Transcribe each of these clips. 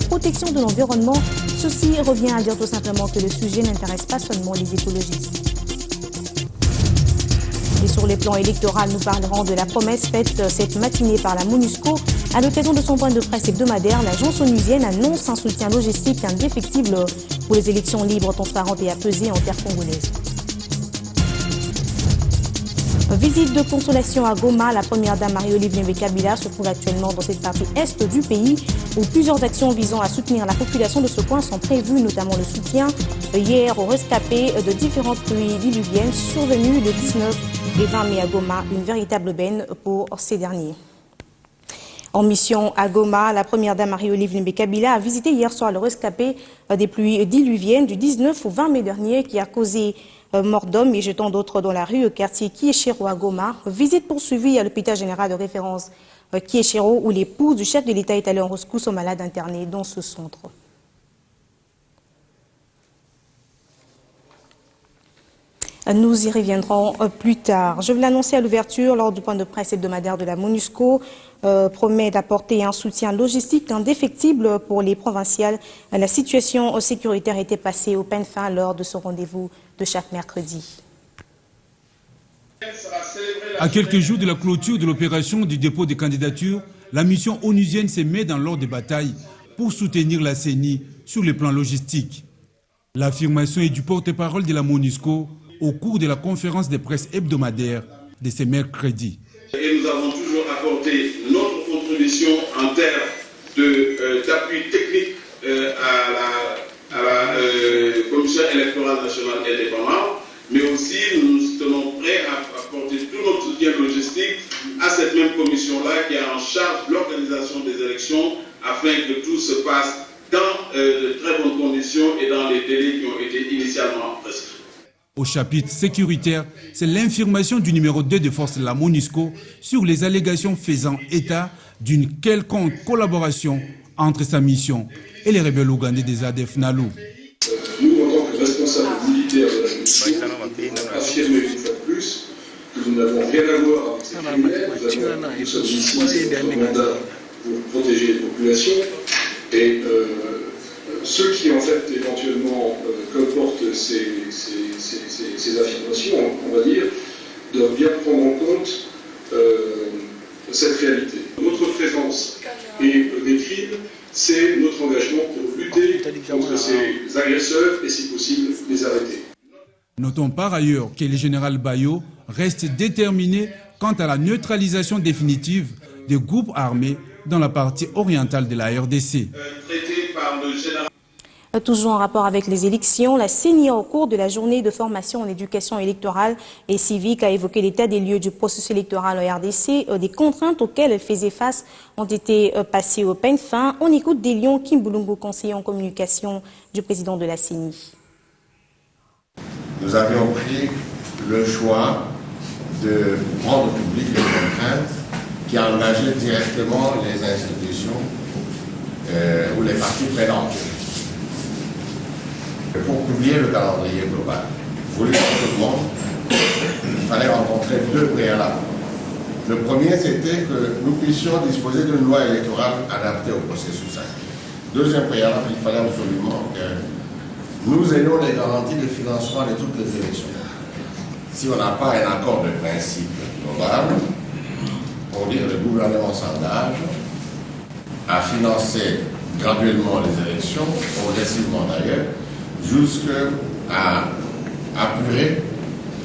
protection de l'environnement. Ceci revient à dire tout simplement que le sujet n'intéresse pas seulement les écologistes. Et sur le plan électoral, nous parlerons de la promesse faite cette matinée par la MONUSCO. À l'occasion de son point de presse hebdomadaire, l'agence onusienne annonce un soutien logistique indéfectible pour les élections libres, transparentes et apaisées en terre congolaise. Visite de consolation à Goma, la première dame Marie-Olive Kabila se trouve actuellement dans cette partie est du pays où plusieurs actions visant à soutenir la population de ce coin sont prévues, notamment le soutien hier aux rescapés de différentes pluies diluviennes survenues le 19 et 20 mai à Goma, une véritable aubaine pour ces derniers. En mission à Goma, la première dame Marie-Olive Kabila a visité hier soir le rescapé des pluies diluviennes du 19 au 20 mai dernier qui a causé mort d'hommes et jetant d'autres dans la rue au quartier Kieshero à Goma. Visite poursuivie à l'hôpital général de référence Kieshero où l'épouse du chef de l'État est allée en rescousse aux malades internés dans ce centre. Nous y reviendrons plus tard. Je vous l'annoncer à l'ouverture lors du point de presse hebdomadaire de la MONUSCO. Promet d'apporter un soutien logistique indéfectible pour les provinciales. La situation sécuritaire était passée au peine fin lors de ce rendez-vous de chaque mercredi. À quelques jours de la clôture de l'opération du dépôt des candidatures, la mission onusienne se met dans l'ordre de bataille pour soutenir la CENI sur le plan logistique. L'affirmation est du porte-parole de la MONUSCO au cours de la conférence de presse hebdomadaire de ce mercredi. Et nous avons toujours apporté notre contribution en termes d'appui technique à la Commission électorale nationale indépendante, mais aussi nous nous tenons prêts à apporter tout notre soutien logistique à cette même commission-là qui a en charge l'organisation des élections afin que tout se passe dans de très bonnes conditions et dans les délais qui ont été initialement prescrits. Au chapitre sécuritaire, c'est l'information du numéro 2 de force de la MONUSCO sur les allégations faisant état d'une quelconque collaboration entre sa mission et les rebelles ougandais des ADF NALU. Nous, en tant que responsables militaires de la mission, affirmer une fois de plus que nous n'avons rien à voir avec ces criminels. Nous sommes ici, c'est notre mandat pour protéger les populations. Et ceux qui, en fait, éventuellement comportent ces affirmations, on va dire, doivent bien prendre en compte cette réalité. Notre présence et des crimes, c'est notre engagement pour lutter contre ces agresseurs et, si possible, les arrêter. Notons par ailleurs que le général Bayo reste déterminé quant à la neutralisation définitive des groupes armés dans la partie orientale de la RDC. Toujours en rapport avec les élections, la CENI au cours de la journée de formation en éducation électorale et civique a évoqué l'état des lieux du processus électoral en RDC. Des contraintes auxquelles elle faisait face ont été passées au peigne fin. On écoute Délion Kimbulungu, conseiller en communication du président de la CENI. Nous avions pris le choix de rendre public les contraintes qui engageaient directement les institutions ou les parties prenantes. Pour publier le calendrier global, voulu par tout le monde, il fallait rencontrer deux préalables. Le premier, c'était que nous puissions disposer d'une loi électorale adaptée au processus actuel. Deuxième préalable, il fallait absolument que nous ayons les garanties de financement de toutes les élections. Si on n'a pas un accord de principe global, pour dire le gouvernement s'engage à financer graduellement les élections, progressivement d'ailleurs, jusqu'à apurer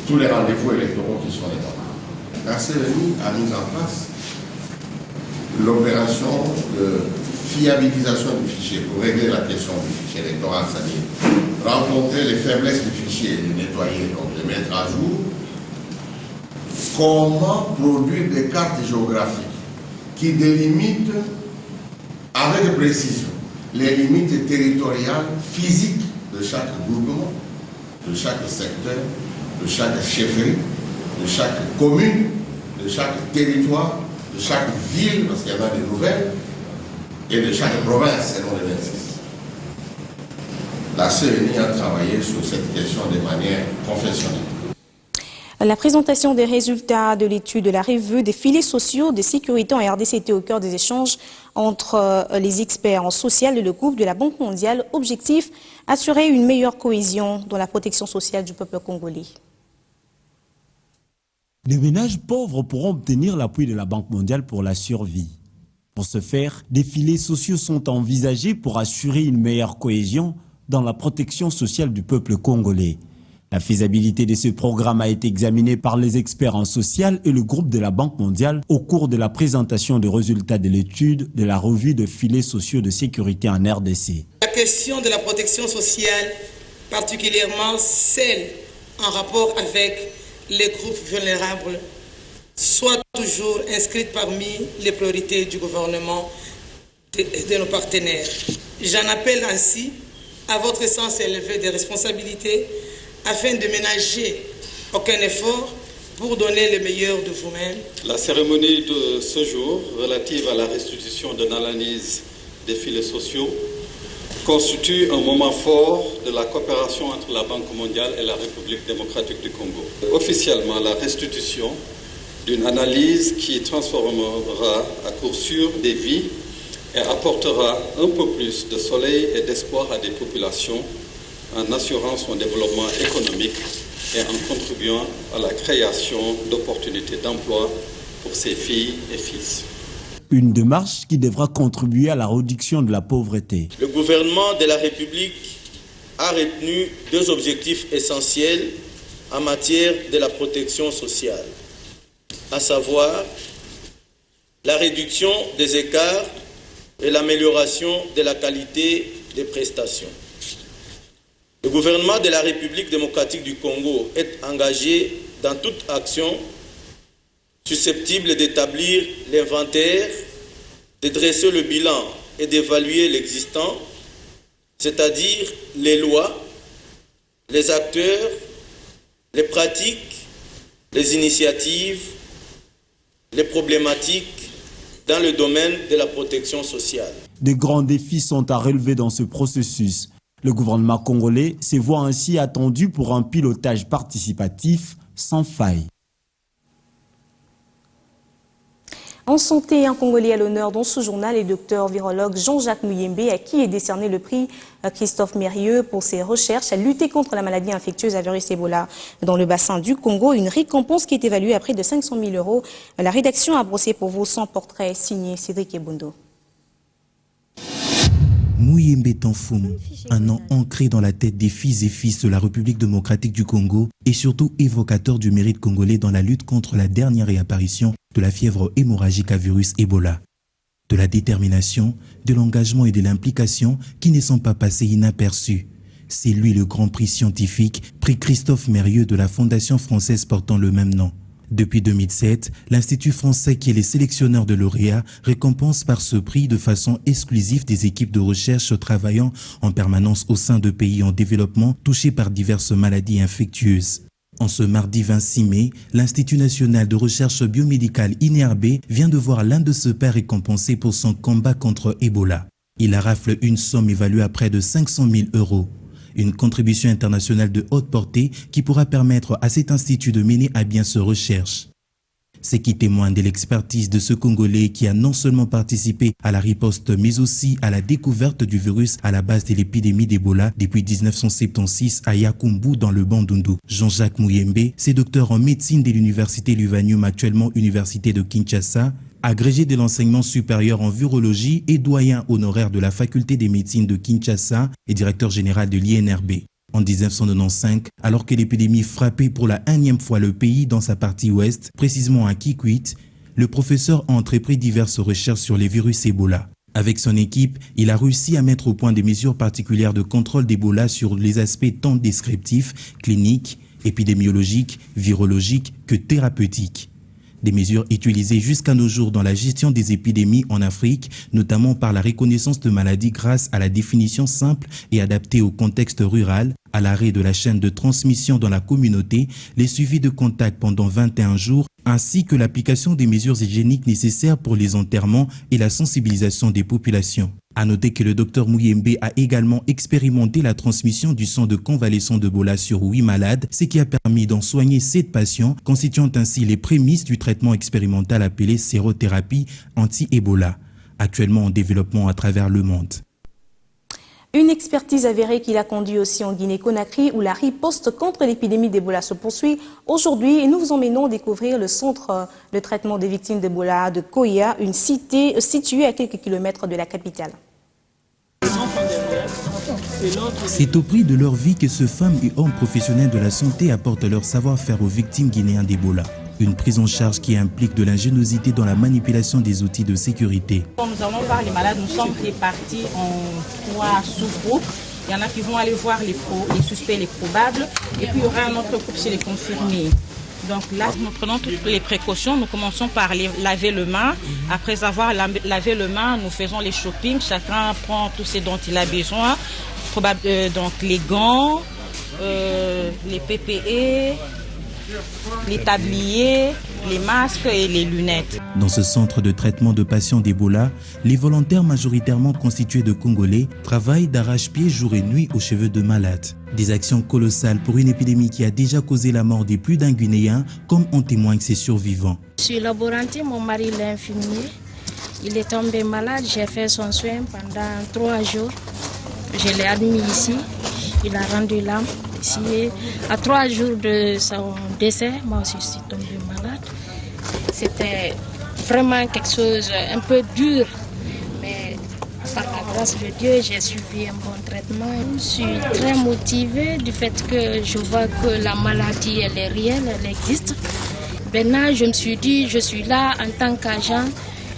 tous les rendez-vous électoraux qui sont les nôtres. La CENI a mis en place l'opération de fiabilisation du fichier pour régler la question du fichier électoral, c'est-à-dire rencontrer les faiblesses du fichier, les nettoyer, donc les mettre à jour. Comment produire des cartes géographiques qui délimitent avec précision les limites territoriales physiques de chaque groupement, de chaque secteur, de chaque chefferie, de chaque commune, de chaque territoire, de chaque ville, parce qu'il y en a des nouvelles, et de chaque province, selon les 26. La CENI a travaillé sur cette question de manière professionnelle. La présentation des résultats de l'étude de la revue des filets sociaux de sécurité en RDC était au cœur des échanges entre les experts en social et le groupe de la Banque mondiale. Objectif, assurer une meilleure cohésion dans la protection sociale du peuple congolais. Les ménages pauvres pourront obtenir l'appui de la Banque mondiale pour la survie. Pour ce faire, des filets sociaux sont envisagés pour assurer une meilleure cohésion dans la protection sociale du peuple congolais. La faisabilité de ce programme a été examinée par les experts en social et le groupe de la Banque mondiale au cours de la présentation des résultats de l'étude de la revue de filets sociaux de sécurité en RDC. La question de la protection sociale, particulièrement celle en rapport avec les groupes vulnérables, soit toujours inscrite parmi les priorités du gouvernement et de nos partenaires. J'en appelle ainsi à votre sens élevé des responsabilités afin de ménager aucun effort pour donner le meilleur de vous-même. La cérémonie de ce jour, relative à la restitution d'une analyse des filets sociaux, constitue un moment fort de la coopération entre la Banque mondiale et la République démocratique du Congo. Officiellement, la restitution d'une analyse qui transformera à coup sûr des vies et apportera un peu plus de soleil et d'espoir à des populations en assurant son développement économique et en contribuant à la création d'opportunités d'emploi pour ses filles et fils. Une démarche qui devra contribuer à la réduction de la pauvreté. Le gouvernement de la République a retenu deux objectifs essentiels en matière de la protection sociale, à savoir la réduction des écarts et l'amélioration de la qualité des prestations. Le gouvernement de la République démocratique du Congo est engagé dans toute action susceptible d'établir l'inventaire, de dresser le bilan et d'évaluer l'existant, c'est-à-dire les lois, les acteurs, les pratiques, les initiatives, les problématiques dans le domaine de la protection sociale. Des grands défis sont à relever dans ce processus. Le gouvernement congolais se voit ainsi attendu pour un pilotage participatif sans faille. En santé, un Congolais à l'honneur dans ce journal est le docteur virologue Jean-Jacques Muyembe, à qui est décerné le prix Christophe Mérieux pour ses recherches à lutter contre la maladie infectieuse à virus Ebola dans le bassin du Congo. Une récompense qui est évaluée à près de 500 000 €. La rédaction a brossé pour vous 100 portraits signés Cédric Ebondo. Muyembe Tanfoum, un nom ancré dans la tête des filles et fils de la République démocratique du Congo et surtout évocateur du mérite congolais dans la lutte contre la dernière réapparition de la fièvre hémorragique à virus Ebola. De la détermination, de l'engagement et de l'implication qui ne sont pas passés inaperçus. C'est lui le grand prix scientifique, prix Christophe Mérieux de la Fondation française portant le même nom. Depuis 2007, l'Institut français qui est le sélectionneur de lauréats récompense par ce prix de façon exclusive des équipes de recherche travaillant en permanence au sein de pays en développement touchés par diverses maladies infectieuses. En ce mardi 26 mai, l'Institut national de recherche biomédicale INRB vient de voir l'un de ses pairs récompensé pour son combat contre Ebola. Il rafle une somme évaluée à près de 500 000 €. Une contribution internationale de haute portée qui pourra permettre à cet institut de mener à bien ses recherches. C'est qui témoigne de l'expertise de ce Congolais qui a non seulement participé à la riposte mais aussi à la découverte du virus à la base de l'épidémie d'Ebola depuis 1976 à Yakumbu dans le Bandundu. Jean-Jacques Muyembe, c'est docteur en médecine de l'université Luvanium, actuellement université de Kinshasa, agrégé de l'enseignement supérieur en virologie et doyen honoraire de la faculté des médecines de Kinshasa et directeur général de l'INRB. En 1995, alors que l'épidémie frappait pour la 1e fois le pays dans sa partie ouest, précisément à Kikwit, le professeur a entrepris diverses recherches sur les virus Ebola. Avec son équipe, il a réussi à mettre au point des mesures particulières de contrôle d'Ebola sur les aspects tant descriptifs, cliniques, épidémiologiques, virologiques que thérapeutiques. Des mesures utilisées jusqu'à nos jours dans la gestion des épidémies en Afrique, notamment par la reconnaissance de maladies grâce à la définition simple et adaptée au contexte rural, à l'arrêt de la chaîne de transmission dans la communauté, les suivis de contact pendant 21 jours, ainsi que l'application des mesures hygiéniques nécessaires pour les enterrements et la sensibilisation des populations. À noter que le docteur Mouyembe a également expérimenté la transmission du sang de convalescents d'Ebola sur 8 malades, ce qui a permis d'en soigner 7 patients, constituant ainsi les prémices du traitement expérimental appelé sérothérapie anti-Ebola, actuellement en développement à travers le monde. Une expertise avérée qui l'a conduit aussi en Guinée-Conakry où la riposte contre l'épidémie d'Ebola se poursuit aujourd'hui et nous vous emmenons découvrir le centre de traitement des victimes d'Ebola de Koya, une cité située à quelques kilomètres de la capitale. C'est au prix de leur vie que ce femmes et hommes professionnels de la santé apportent leur savoir-faire aux victimes guinéennes d'Ebola. Une prise en charge qui implique de l'ingéniosité dans la manipulation des outils de sécurité. Quand nous allons voir les malades, nous sommes répartis en 3 sous-groupes. Il y en a qui vont aller voir les suspects, les probables, et puis il y aura un autre groupe chez les confirmés. Donc là, nous prenons toutes les précautions. Nous commençons par laver le main. Après avoir lavé le main, nous faisons les shopping. Chacun prend tout ce dont il a besoin. Donc les gants, les PPE, les tabliers, les masques et les lunettes. Dans ce centre de traitement de patients d'Ebola, les volontaires majoritairement constitués de Congolais travaillent d'arrache-pied jour et nuit aux cheveux de malades. Des actions colossales pour une épidémie qui a déjà causé la mort de plus d'un Guinéen, comme en témoignent ses survivants. Je suis laborantie, mon mari est infirmier. Il est tombé malade, j'ai fait son soin pendant 3 jours. Je l'ai admis ici, il a rendu l'âme. Ici, à 3 jours de son décès, moi aussi je suis tombée malade. C'était vraiment quelque chose un peu dur, mais par la grâce de Dieu, j'ai suivi un bon traitement. Je suis très motivée du fait que je vois que la maladie, elle est réelle, elle existe. Maintenant, je me suis dit, je suis là en tant qu'agent,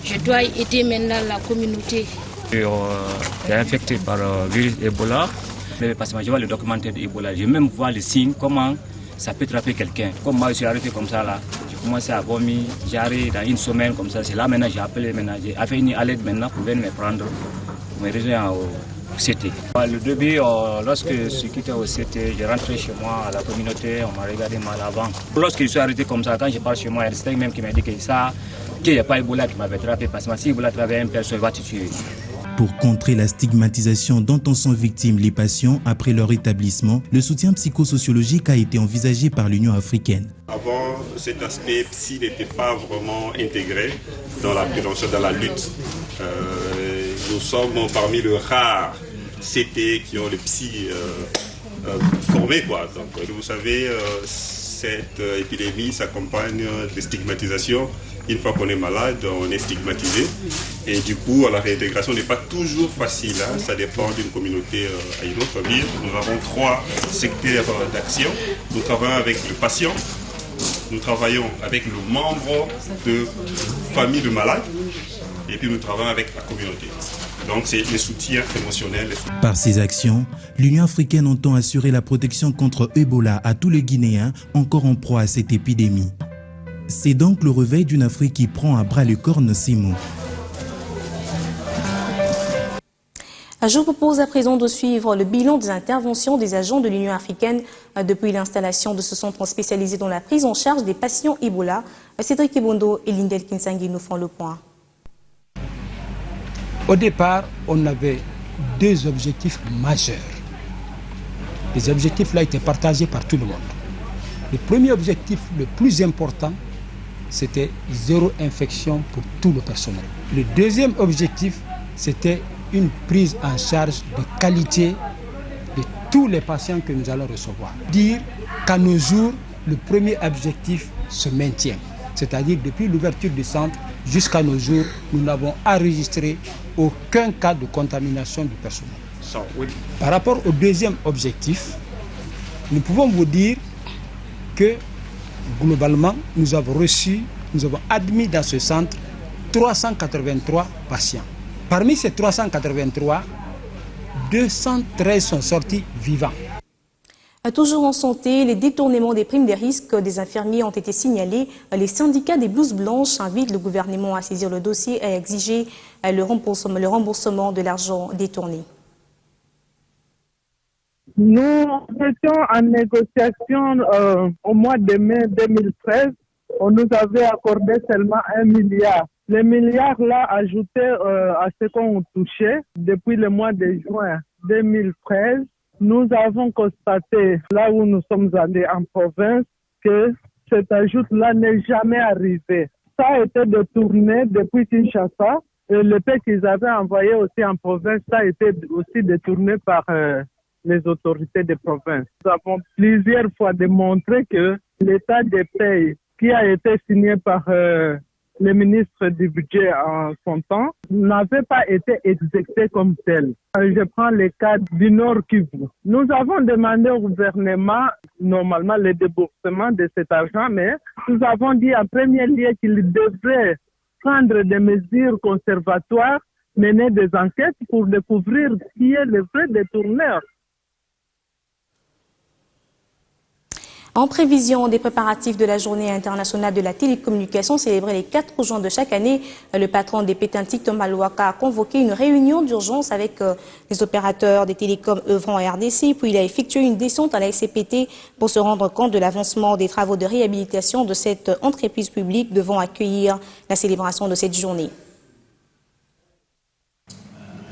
je dois aider maintenant la communauté. Je suis infecté par le virus Ebola. Parce que je vois le documentaire d'Ebola, je même vois les signes, comment ça peut attraper quelqu'un. Comme moi, je suis arrêté comme ça là, j'ai commencé à vomir, j'arrive dans une semaine comme ça. C'est là maintenant j'ai appelé maintenant, j'ai fait une alerte maintenant pour venir me prendre, me rejoindre au CT. Le début, lorsque je suis quitté au CT, je rentré chez moi à la communauté, on m'a regardé mal avant. Lorsque je suis arrêté comme ça, quand je pars chez moi, il y a des stèques même qui m'a dit qu'il n'y a pas Ebola qui m'avait attrapé, parce que si Ebola attrapait une personne, il va te tuer. Pour contrer la stigmatisation dont en sont victimes les patients après leur établissement, le soutien psychosociologique a été envisagé par l'Union africaine. Avant, cet aspect psy n'était pas vraiment intégré dans la prévention, dans la lutte. Nous sommes parmi les rares CT qui ont le psy formé, quoi. Donc, vous savez, cette épidémie s'accompagne de stigmatisation. Une fois qu'on est malade, on est stigmatisé. Et du coup, la réintégration n'est pas toujours facile. Hein. Ça dépend d'une communauté à une autre. Nous avons 3 secteurs d'action. Nous travaillons avec le patient, nous travaillons avec le membre de famille de malade, et puis nous travaillons avec la communauté. Donc c'est le soutien émotionnel. Par ces actions, l'Union africaine entend assurer la protection contre Ebola à tous les Guinéens encore en proie à cette épidémie. C'est donc le réveil d'une Afrique qui prend à bras le corps ces mots. Je vous propose à présent de suivre le bilan des interventions des agents de l'Union africaine depuis l'installation de ce centre spécialisé dans la prise en charge des patients Ebola. Cédric Ebondo et Lindel Kinsangui nous font le point. Au départ, on avait 2 objectifs majeurs. Les objectifs là étaient partagés par tout le monde. Le premier objectif, le plus important, c'était 0 infection pour tout le personnel. Le deuxième objectif, c'était une prise en charge de qualité de tous les patients que nous allons recevoir. Dire qu'à nos jours, le premier objectif se maintient. C'est-à-dire depuis l'ouverture du centre jusqu'à nos jours, nous n'avons enregistré aucun cas de contamination du personnel. Par rapport au deuxième objectif, nous pouvons vous dire que globalement, nous avons admis dans ce centre 383 patients. Parmi ces 383, 213 sont sortis vivants. Toujours en santé, les détournements des primes des risques des infirmiers ont été signalés. Les syndicats des blouses blanches invitent le gouvernement à saisir le dossier et à exiger le remboursement de l'argent détourné. Nous étions en négociation au mois de mai 2013. On nous avait accordé seulement 1 milliard Les milliards là ajoutés à ce qu'on touchait depuis le mois de juin 2013, nous avons constaté là où nous sommes allés en province que cet ajout-là n'est jamais arrivé. Ça a été détourné depuis Kinshasa et le paix qu'ils avaient envoyé aussi en province, ça a été aussi détourné par les autorités de province. Nous avons plusieurs fois démontré que l'état des pays qui a été signé par le ministre du budget en son temps n'avait pas été exécuté comme tel. Je prends le cas du Nord Kivu. Nous avons demandé au gouvernement normalement le déboursement de cet argent, mais nous avons dit en premier lieu qu'il devrait prendre des mesures conservatoires, mener des enquêtes pour découvrir qui est le vrai détourneur. En prévision des préparatifs de la Journée internationale de la télécommunication célébrée les 4 juin de chaque année, le patron des Pétantiques, Thomas Louaka, a convoqué une réunion d'urgence avec les opérateurs des télécoms œuvrant à RDC, puis il a effectué une descente à la SCPT pour se rendre compte de l'avancement des travaux de réhabilitation de cette entreprise publique devant accueillir la célébration de cette journée.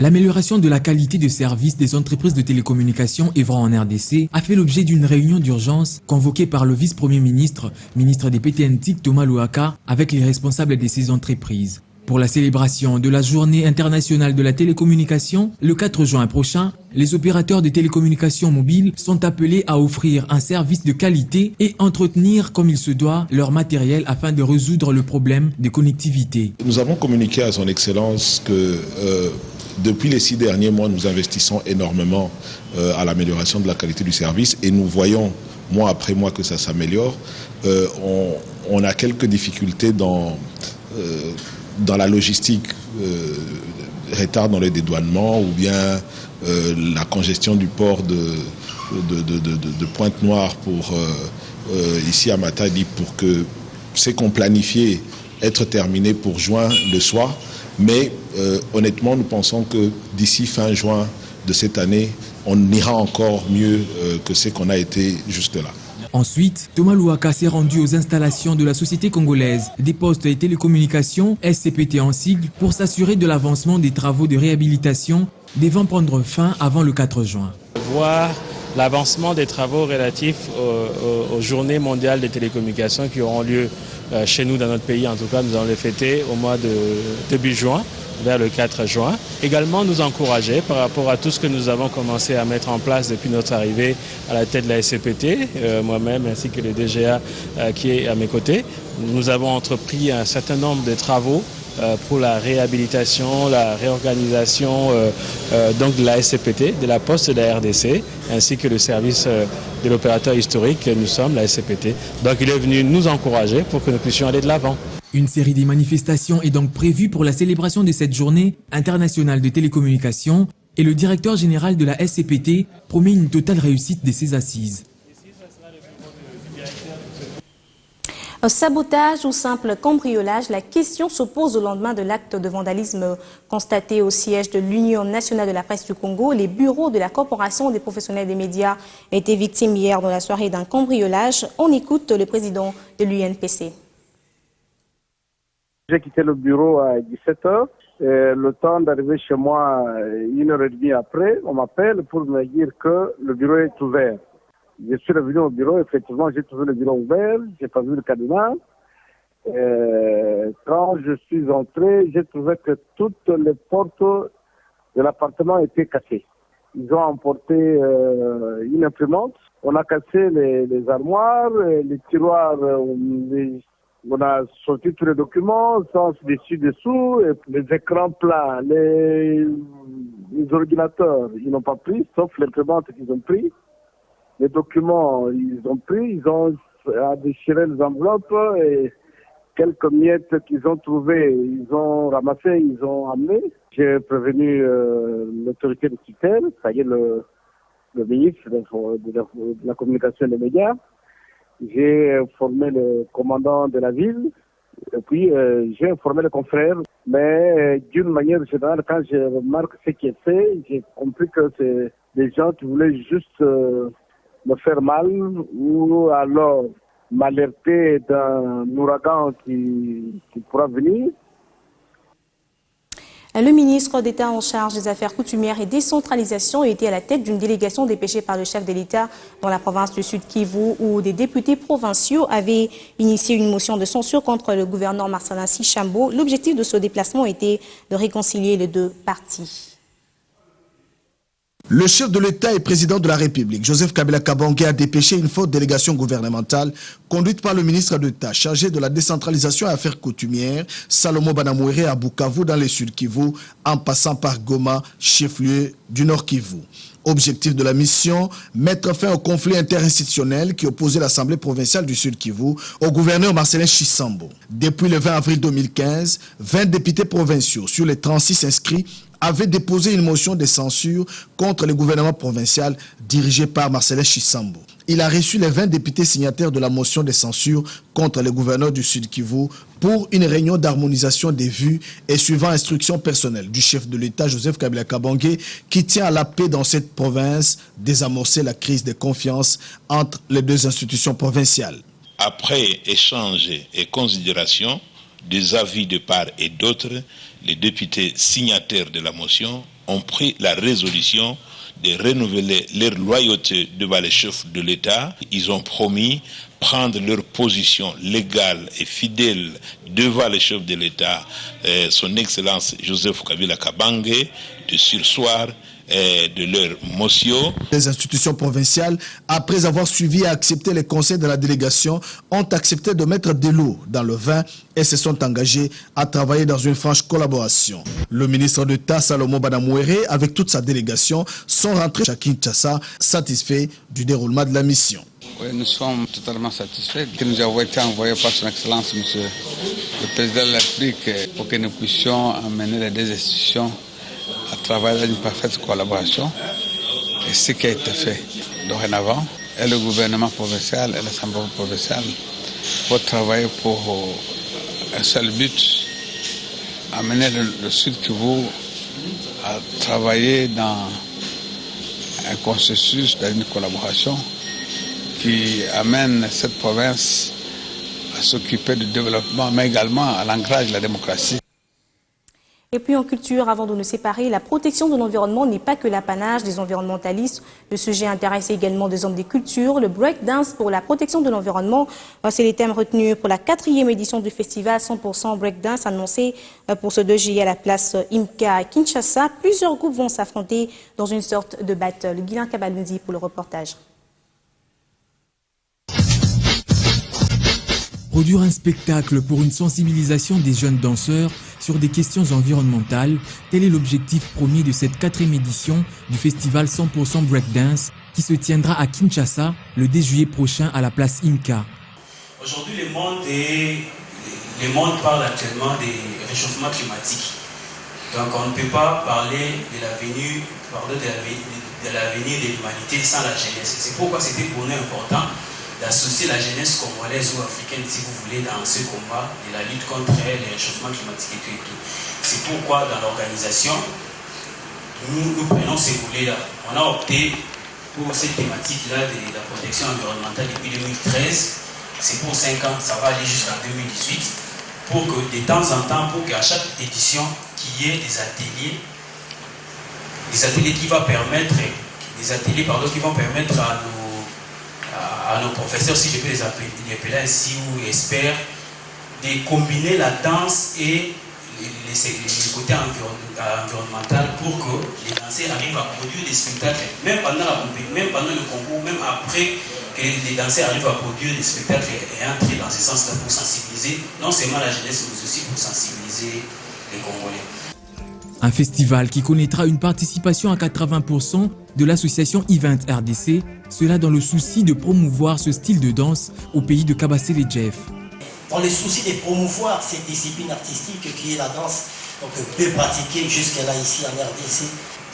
L'amélioration de la qualité de service des entreprises de télécommunications œuvrant en RDC a fait l'objet d'une réunion d'urgence convoquée par le vice-premier ministre, ministre des PTNTIC Thomas Louaka, avec les responsables de ces entreprises. Pour la célébration de la Journée internationale de la télécommunication, le 4 juin prochain, les opérateurs de télécommunications mobiles sont appelés à offrir un service de qualité et entretenir comme il se doit leur matériel afin de résoudre le problème de connectivité. Nous avons communiqué à son Excellence que depuis les 6 derniers mois, nous investissons énormément à l'amélioration de la qualité du service et nous voyons mois après mois que ça s'améliore. On a quelques difficultés dans la logistique, retard dans le dédouanement ou bien la congestion du port de Pointe-Noire pour ici à Matadi pour que c'est qu'on planifiait être terminé pour juin le soir. Mais honnêtement, nous pensons que d'ici fin juin de cette année, on ira encore mieux que ce qu'on a été jusque-là. Ensuite, Thomas Louaka s'est rendu aux installations de la Société congolaise des postes et télécommunications, SCPT en sigle, pour s'assurer de l'avancement des travaux de réhabilitation devant prendre fin avant le 4 juin. Voir l'avancement des travaux relatifs aux journées mondiales des télécommunications qui auront lieu chez nous dans notre pays. En tout cas, nous allons les fêter au mois de début juin, vers le 4 juin. Également, nous encourager par rapport à tout ce que nous avons commencé à mettre en place depuis notre arrivée à la tête de la SCPT, moi-même ainsi que le DGA qui est à mes côtés. Nous avons entrepris un certain nombre de travaux pour la réhabilitation, la réorganisation donc de la SCPT, de la Poste de la RDC, ainsi que le service de l'opérateur historique que nous sommes, la SCPT. Donc il est venu nous encourager pour que nous puissions aller de l'avant. Une série de manifestations est donc prévue pour la célébration de cette journée internationale de télécommunications et le directeur général de la SCPT promet une totale réussite de ses assises. Un sabotage ou simple cambriolage, la question se pose au lendemain de l'acte de vandalisme constaté au siège de l'Union nationale de la presse du Congo. Les bureaux de la Corporation des professionnels des médias étaient victimes hier dans la soirée d'un cambriolage. On écoute le président de l'UNPC. J'ai quitté le bureau à 17h. Le temps d'arriver chez moi 1h30 après, on m'appelle pour me dire que le bureau est ouvert. Je suis revenu au bureau, effectivement, j'ai trouvé le bureau ouvert, j'ai pas vu le cadenas. Quand je suis entré, j'ai trouvé que toutes les portes de l'appartement étaient cassées. Ils ont emporté une imprimante, on a cassé les armoires, les tiroirs, on a sorti tous les documents, sans dessus-dessous, les écrans plats, les ordinateurs, ils n'ont pas pris, sauf l'imprimante qu'ils ont pris. Les documents, ils ont pris, ils ont déchiré les enveloppes et quelques miettes qu'ils ont trouvées, ils ont ramassé, ils ont amené. J'ai prévenu l'autorité de tutelle, ça y est, le ministre de la communication et des médias. J'ai informé le commandant de la ville et puis j'ai informé les confrères. Mais d'une manière générale, quand je remarque ce qui est fait, j'ai compris que c'est des gens qui voulaient juste me faire mal ou alors m'alerter d'un ouragan qui pourra venir. Le ministre d'État en charge des affaires coutumières et décentralisation était à la tête d'une délégation dépêchée par le chef de l'État dans la province du Sud Kivu où des députés provinciaux avaient initié une motion de censure contre le gouverneur Marcellin Sichambo. L'objectif de ce déplacement était de réconcilier les deux parties. Le chef de l'État et président de la République, Joseph Kabila Kabange, a dépêché une forte délégation gouvernementale conduite par le ministre d'État chargé de la décentralisation et affaires coutumières, Salomo Banamouéré, à Bukavu dans le Sud Kivu, en passant par Goma, chef-lieu du Nord Kivu. Objectif de la mission, mettre fin au conflit interinstitutionnel qui opposait l'Assemblée provinciale du Sud Kivu au gouverneur Marcellin Sichambo. Depuis le 20 avril 2015, 20 députés provinciaux sur les 36 inscrits avait déposé une motion de censure contre le gouvernement provincial dirigé par Marcellin Sichambo. Il a reçu les 20 députés signataires de la motion de censure contre le gouverneur du Sud Kivu pour une réunion d'harmonisation des vues et suivant instruction personnelle du chef de l'État Joseph Kabila Kabange qui tient à la paix dans cette province, désamorcer la crise de confiance entre les deux institutions provinciales. Après échange et considération des avis de part et d'autre, les députés signataires de la motion ont pris la résolution de renouveler leur loyauté devant les chefs de l'État. Ils ont promis prendre leur position légale et fidèle devant les chefs de l'État, son Excellence Joseph Kabila Kabange, de surseoir de leur motion. Les institutions provinciales, après avoir suivi et accepté les conseils de la délégation, ont accepté de mettre de l'eau dans le vin et se sont engagés à travailler dans une franche collaboration. Le ministre d'État Salomo Banamouéré, avec toute sa délégation, sont rentrés à Kinshasa satisfaits du déroulement de la mission. Oui, nous sommes totalement satisfaits que nous avons été envoyés par son Excellence, Monsieur le Président de la République, pour que nous puissions amener les deux institutions à travailler dans une parfaite collaboration. Et ce qui a été fait dorénavant, et le gouvernement provincial et l'Assemblée provinciale pour travailler pour un seul but, amener le Sud Kivu à travailler dans un consensus, dans une collaboration qui amène cette province à s'occuper du développement, mais également à l'ancrage de la démocratie. Et puis en culture, avant de nous séparer, la protection de l'environnement n'est pas que l'apanage des environnementalistes. Le sujet intéresse également des hommes des cultures. Le breakdance pour la protection de l'environnement, c'est les thèmes retenus pour la 4e édition du festival 100% breakdance annoncé pour ce 2 juillet à la place Imka à Kinshasa. Plusieurs groupes vont s'affronter dans une sorte de battle. Guilain Kabalundi pour le reportage. Produire un spectacle pour une sensibilisation des jeunes danseurs sur des questions environnementales, tel est l'objectif premier de cette 4e édition du festival 100% Breakdance qui se tiendra à Kinshasa le 10 juillet prochain à la place Imka. Aujourd'hui, le monde parle actuellement des réchauffements climatiques. Donc on ne peut pas parler de l'avenir de l'humanité sans la jeunesse. C'est pourquoi c'était pour nous important d'associer la jeunesse congolaise ou africaine, si vous voulez, dans ce combat de la lutte contre les réchauffements climatiques et tout. C'est pourquoi, dans l'organisation, nous prenons ces volets-là. On a opté pour cette thématique-là de la protection environnementale depuis 2013. C'est pour 5 ans, ça va aller jusqu'en 2018. Pour que, de temps en temps, pour qu'à chaque édition, qu'il y ait des ateliers qui vont permettre, à nos professeurs, si je peux les appeler ainsi, ou experts, de combiner la danse et le côté environnemental pour que les danseurs arrivent à produire des spectacles, même pendant le concours, même après que les danseurs arrivent à produire des spectacles et entrer dans ce sens-là pour sensibiliser non seulement la jeunesse, mais aussi pour sensibiliser les Congolais. Un festival qui connaîtra une participation à 80% de l'association Event RDC, cela dans le souci de promouvoir ce style de danse au pays de Kabassé et Jeff. Dans le souci de promouvoir cette discipline artistique qui est la danse, donc peu pratiquée jusque-là ici en RDC,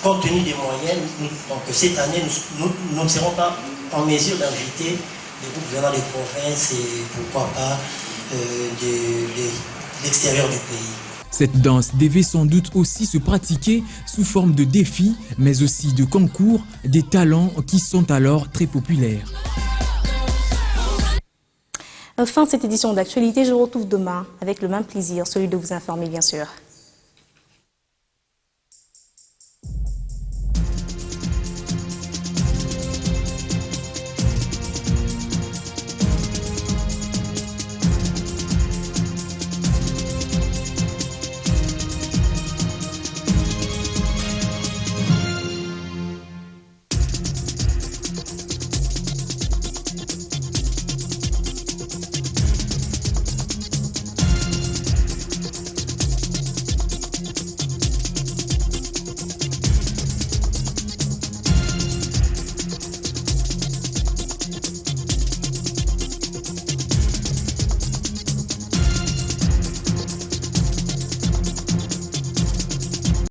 compte tenu des moyens, donc cette année nous ne serons pas en mesure d'inviter des groupes venant des provinces et pourquoi pas de l'extérieur du pays. Cette danse devait sans doute aussi se pratiquer sous forme de défis, mais aussi de concours, des talents qui sont alors très populaires. Fin de cette édition d'actualité, je vous retrouve demain avec le même plaisir, celui de vous informer bien sûr.